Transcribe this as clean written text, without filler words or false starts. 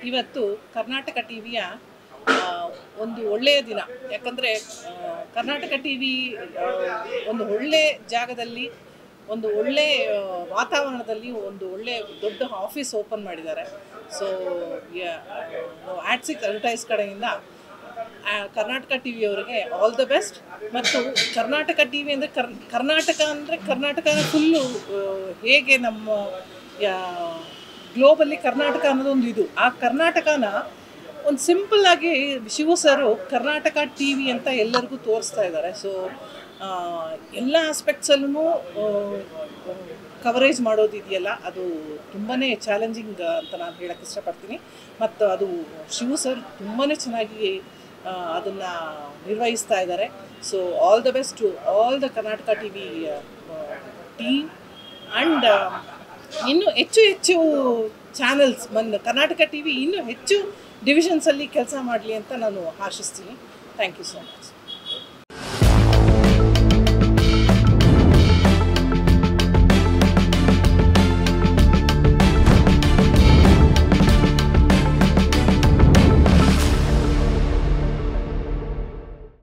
ಇವತ್ತು ಕರ್ನಾಟಕ ಟಿವಿಯ ಒಂದು ಒಳ್ಳೆಯ ದಿನ. ಯಾಕಂದರೆ ಕರ್ನಾಟಕ ಟಿವಿ ಒಂದು ಒಳ್ಳೆಯ ಜಾಗದಲ್ಲಿ, ಒಂದು ಒಳ್ಳೆಯ ವಾತಾವರಣದಲ್ಲಿ ಒಂದು ಒಳ್ಳೆಯ ದೊಡ್ಡ ಆಫೀಸ್ ಓಪನ್ ಮಾಡಿದ್ದಾರೆ. ಸೊ ಆ್ಯಡ್6 ಅಡ್ವರ್ಟೈಸ್ ಕಡೆಯಿಂದ ಕರ್ನಾಟಕ ಟಿ ವಿಯವರಿಗೆ ಆಲ್ ದ ಬೆಸ್ಟ್. ಮತ್ತು ಕರ್ನಾಟಕ ಟಿ ವಿ ಅಂದರೆ ಕರ್ನಾಟಕನ ಫುಲ್ಲು ಹೇಗೆ ನಮ್ಮ ಗ್ಲೋಬಲ್ಲಿ ಕರ್ನಾಟಕ ಅನ್ನೋದೊಂದು ಇದು. ಆ ಕರ್ನಾಟಕನ ಒಂದು ಸಿಂಪಲ್ಲಾಗಿ ಶಿವು ಸರು ಕರ್ನಾಟಕ ಟಿ ವಿ ಅಂತ ಎಲ್ಲರಿಗೂ ತೋರಿಸ್ತಾ ಇದ್ದಾರೆ. ಸೊ ಎಲ್ಲ ಆಸ್ಪೆಕ್ಟ್ಸಲ್ಲೂ ಕವರೇಜ್ ಮಾಡೋದಿದೆಯಲ್ಲ, ಅದು ತುಂಬಾ ಚಾಲೆಂಜಿಂಗ್ ಅಂತ ನಾನು ಹೇಳೋಕ್ಕೆ ಇಷ್ಟಪಡ್ತೀನಿ. ಮತ್ತು ಅದು ಶಿವು ಸರ್ ತುಂಬಾ ಚೆನ್ನಾಗಿ ಅದನ್ನು ನಿರ್ವಹಿಸ್ತಾ ಇದ್ದಾರೆ. So all the best to all the Karnataka T V team. And ಇನ್ನೂ ಹೆಚ್ಚು ಚಾನಲ್ಸ್ ಕರ್ನಾಟಕ ಟಿ ವಿ ಇನ್ನೂ ಹೆಚ್ಚು ಡಿವಿಷನ್ಸಲ್ಲಿ ಕೆಲಸ ಮಾಡಲಿ ಅಂತ ನಾನು ಆಶಿಸ್ತೀನಿ. Thank you so much.